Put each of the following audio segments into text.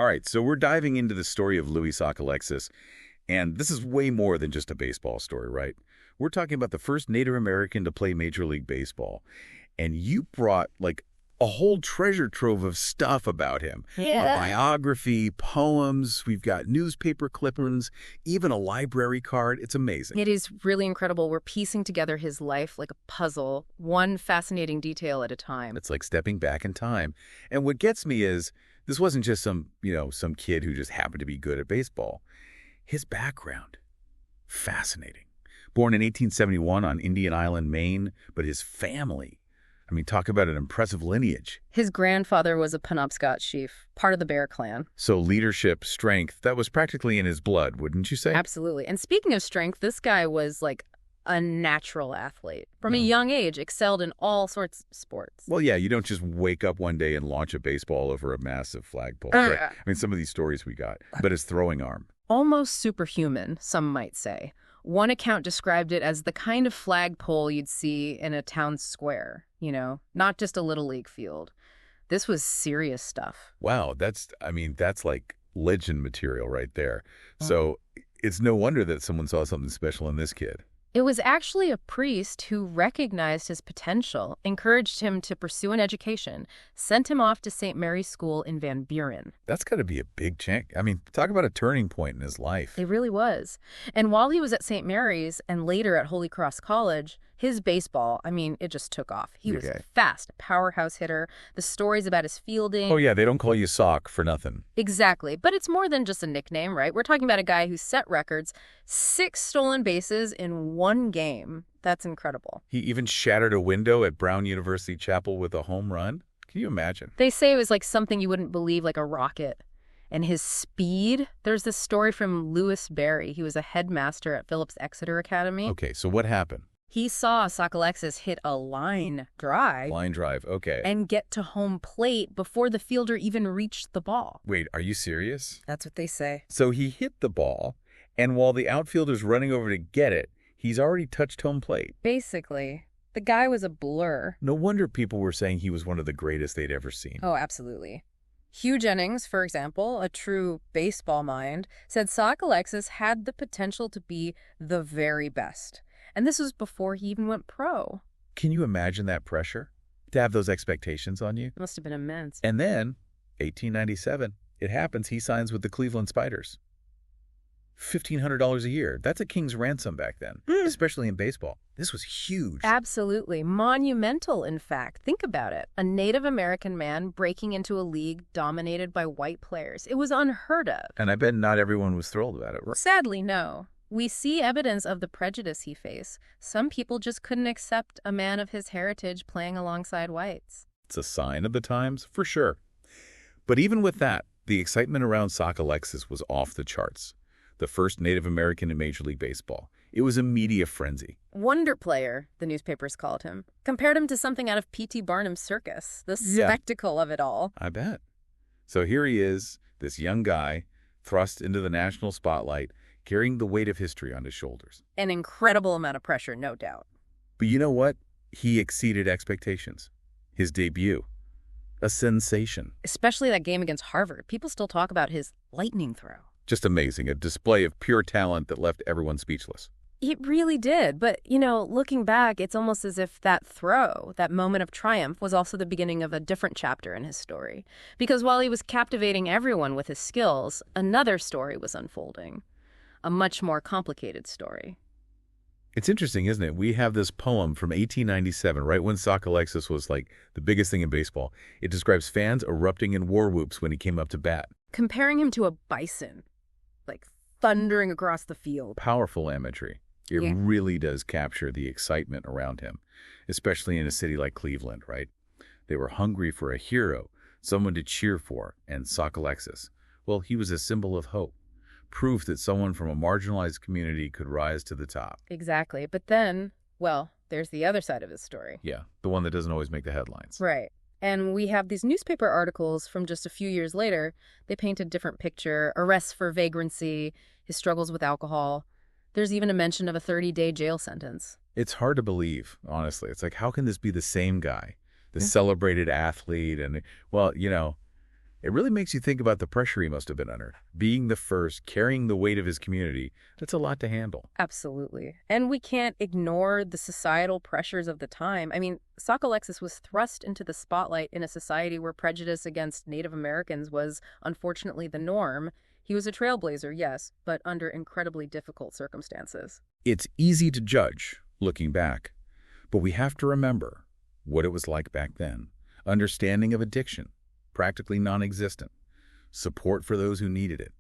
All right, so we're diving into the story of Louis Sockalexis, and this is way more than just a baseball story, right? We're talking about the first Native American to play Major League Baseball, and you brought, like, a whole treasure trove of stuff about him. Yeah. A biography, poems, we've got newspaper clippings, even a library card. It's amazing. It is really incredible. We're piecing together his life like a puzzle, one fascinating detail at a time. It's like stepping back in time. And what gets me is this wasn't just some kid who just happened to be good at baseball. His background, fascinating. Born in 1871 on Indian Island, Maine, but his family, I mean, talk about an impressive lineage. His grandfather was a Penobscot chief, part of the Bear Clan. So leadership, strength, that was practically in his blood, wouldn't you say? Absolutely. And speaking of strength, this guy was like a natural athlete. From a young age, excelled in all sorts of sports. Well, yeah, you don't just wake up one day and launch a baseball over a massive flagpole. Right? I mean, some of these stories we got, but his throwing arm. Almost superhuman, some might say. One account described it as the kind of flagpole you'd see in a town square, not just a little league field. This was serious stuff. Wow, that's like legend material right there. So it's no wonder that someone saw something special in this kid. It was actually a priest who recognized his potential, encouraged him to pursue an education, sent him off to St. Mary's School in Van Buren. That's got to be a big change. I mean, talk about a turning point in his life. It really was. And while he was at St. Mary's and later at Holy Cross College, his baseball, it just took off. He was fast, a powerhouse hitter. The stories about his fielding. Oh, yeah, they don't call you Sock for nothing. Exactly. But it's more than just a nickname, right? We're talking about a guy who set records, 6 stolen bases in one game. That's incredible. He even shattered a window at Brown University Chapel with a home run. Can you imagine? They say it was like something you wouldn't believe, like a rocket. And his speed, there's this story from Lewis Berry. He was a headmaster at Phillips Exeter Academy. Okay, so what happened? He saw Sockalexis hit a line drive. Line drive, okay. And get to home plate before the fielder even reached the ball. Wait, are you serious? That's what they say. So he hit the ball, and while the outfielder's running over to get it, he's already touched home plate. Basically. The guy was a blur. No wonder people were saying he was one of the greatest they'd ever seen. Oh, absolutely. Hugh Jennings, for example, a true baseball mind, said Sockalexis had the potential to be the very best. And this was before he even went pro. Can you imagine that pressure? To have those expectations on you? It must have been immense. And then, 1897, it happens, he signs with the Cleveland Spiders. $1,500 a year. That's a king's ransom back then, especially in baseball. This was huge. Absolutely. Monumental, in fact. Think about it. A Native American man breaking into a league dominated by white players. It was unheard of. And I bet not everyone was thrilled about it. Sadly, no. We see evidence of the prejudice he faced. Some people just couldn't accept a man of his heritage playing alongside whites. It's a sign of the times, for sure. But even with that, the excitement around Sockalexis was off the charts. The first Native American in Major League Baseball. It was a media frenzy. Wonder player, the newspapers called him. Compared him to something out of P.T. Barnum's circus. The spectacle of it all. I bet. So here he is, this young guy, thrust into the national spotlight, carrying the weight of history on his shoulders. An incredible amount of pressure, no doubt. But you know what? He exceeded expectations. His debut. A sensation. Especially that game against Harvard. People still talk about his lightning throw. Just amazing. A display of pure talent that left everyone speechless. It really did. But, looking back, it's almost as if that throw, that moment of triumph, was also the beginning of a different chapter in his story. Because while he was captivating everyone with his skills, another story was unfolding. A much more complicated story. It's interesting, isn't it? We have this poem from 1897, right when Sockalexis was like the biggest thing in baseball. It describes fans erupting in war whoops when he came up to bat. Comparing him to a bison, like thundering across the field. Powerful imagery. It really does capture the excitement around him, especially in a city like Cleveland, right? They were hungry for a hero, someone to cheer for, and Sockalexis, well, he was a symbol of hope. Proof that someone from a marginalized community could rise to the top. Exactly. But then, there's the other side of his story. Yeah, the one that doesn't always make the headlines. Right. And we have these newspaper articles from just a few years later. They paint a different picture. Arrests for vagrancy, his struggles with alcohol. There's even a mention of a 30-day jail sentence. It's hard to believe, honestly. It's like, how can this be the same guy? The celebrated athlete and, It really makes you think about the pressure he must have been under. Being the first, carrying the weight of his community, that's a lot to handle. Absolutely. And we can't ignore the societal pressures of the time. I mean, Sockalexis was thrust into the spotlight in a society where prejudice against Native Americans was unfortunately the norm. He was a trailblazer, yes, but under incredibly difficult circumstances. It's easy to judge, looking back, but we have to remember what it was like back then. Understanding of addiction, practically non-existent. Support for those who needed it,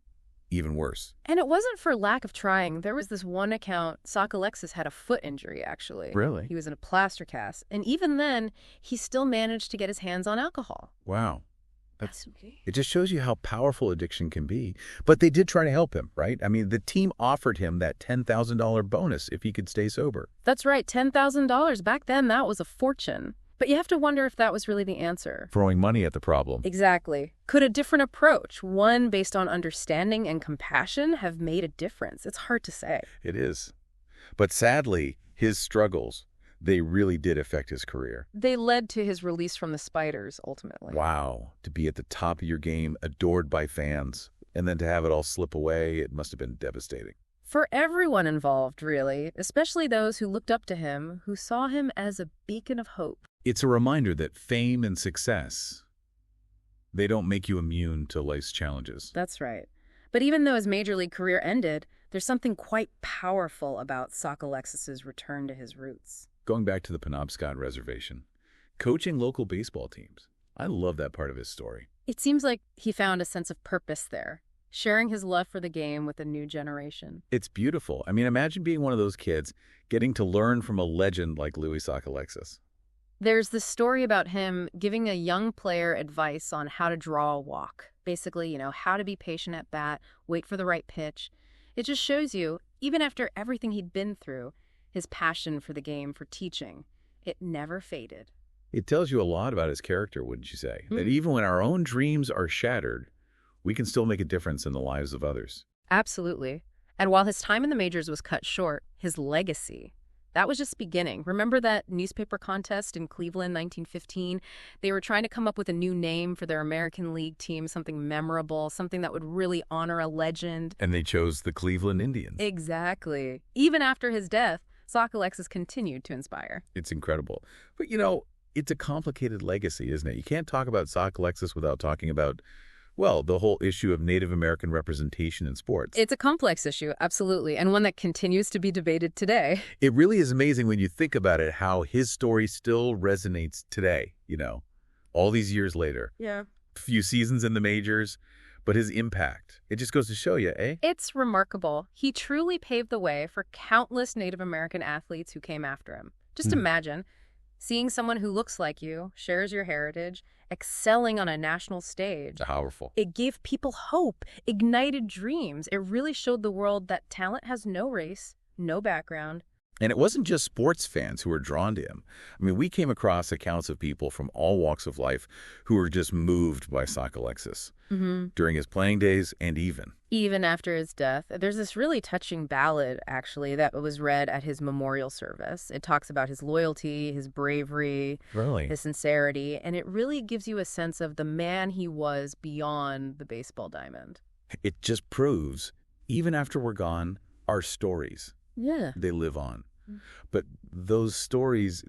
even worse. And it wasn't for lack of trying. There was this one account, Sockalexis had a foot injury, actually. Really? He was in a plaster cast. And even then, he still managed to get his hands on alcohol. Wow. It just shows you how powerful addiction can be. But they did try to help him, right? I mean, the team offered him that $10,000 bonus if he could stay sober. That's right, $10,000. Back then, that was a fortune. But you have to wonder if that was really the answer. Throwing money at the problem. Exactly. Could a different approach, one based on understanding and compassion, have made a difference? It's hard to say. It is. But sadly, his struggles, they really did affect his career. They led to his release from the Spiders, ultimately. Wow. To be at the top of your game, adored by fans, and then to have it all slip away, it must have been devastating. For everyone involved, really, especially those who looked up to him, who saw him as a beacon of hope. It's a reminder that fame and success, they don't make you immune to life's challenges. That's right. But even though his major league career ended, there's something quite powerful about Sockalexis' return to his roots. Going back to the Penobscot Reservation, coaching local baseball teams. I love that part of his story. It seems like he found a sense of purpose there, sharing his love for the game with a new generation. It's beautiful. I mean, imagine being one of those kids, getting to learn from a legend like Louis Sockalexis. There's this story about him giving a young player advice on how to draw a walk. Basically, how to be patient at bat, wait for the right pitch. It just shows you, even after everything he'd been through, his passion for the game, for teaching, it never faded. It tells you a lot about his character, wouldn't you say? That even when our own dreams are shattered, we can still make a difference in the lives of others. Absolutely. And while his time in the majors was cut short, his legacy, that was just beginning. Remember that newspaper contest in Cleveland, 1915? They were trying to come up with a new name for their American League team, something memorable, something that would really honor a legend. And they chose the Cleveland Indians. Exactly. Even after his death, Sockalexis continued to inspire. It's incredible. But, it's a complicated legacy, isn't it? You can't talk about Sockalexis without talking about, well, the whole issue of Native American representation in sports. It's a complex issue, absolutely, and one that continues to be debated today. It really is amazing when you think about it, how his story still resonates today, all these years later. Yeah. A few seasons in the majors, but his impact, it just goes to show you, eh? It's remarkable. He truly paved the way for countless Native American athletes who came after him. Just imagine seeing someone who looks like you, shares your heritage, excelling on a national stage. Powerful. It gave people hope, ignited dreams. It really showed the world that talent has no race, no background. And it wasn't just sports fans who were drawn to him. I mean, we came across accounts of people from all walks of life who were just moved by Sockalexis during his playing days and even after his death. There's this really touching ballad, actually, that was read at his memorial service. It talks about his loyalty, his bravery, his sincerity, and it really gives you a sense of the man he was beyond the baseball diamond. It just proves, even after we're gone, our stories, they live on. But those stories,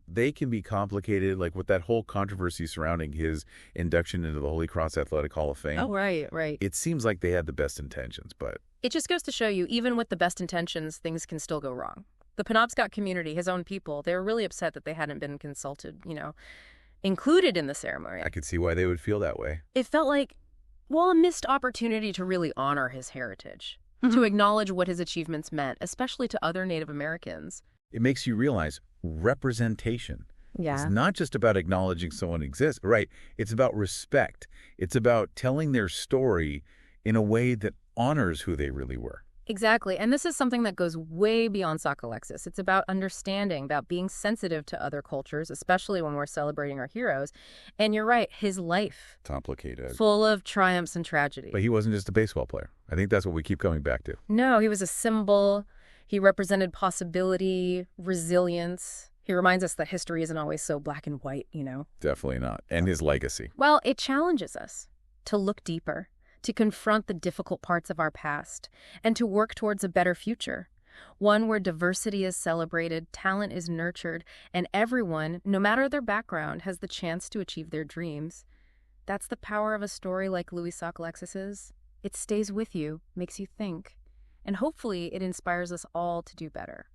they can be complicated, like with that whole controversy surrounding his induction into the Holy Cross Athletic Hall of Fame. Oh, right. It seems like they had the best intentions, but... It just goes to show you, even with the best intentions, things can still go wrong. The Penobscot community, his own people, they were really upset that they hadn't been consulted, included in the ceremony. I could see why they would feel that way. It felt like, a missed opportunity to really honor his heritage. To acknowledge what his achievements meant, especially to other Native Americans. It makes you realize representation. Yeah. It's not just about acknowledging someone exists, right? It's about respect. It's about telling their story in a way that honors who they really were. Exactly. And this is something that goes way beyond Sockalexis. It's about understanding, about being sensitive to other cultures, especially when we're celebrating our heroes. And you're right, his life. Complicated. Full of triumphs and tragedy. But he wasn't just a baseball player. I think that's what we keep coming back to. No, he was a symbol. He represented possibility, resilience. He reminds us that history isn't always so black and white, Definitely not. And his legacy. Well, it challenges us. to look deeper, to confront the difficult parts of our past, and to work towards a better future. One where diversity is celebrated, talent is nurtured, and everyone, no matter their background, has the chance to achieve their dreams. That's the power of a story like Louis Sockalexis's. It stays with you, makes you think, and hopefully it inspires us all to do better.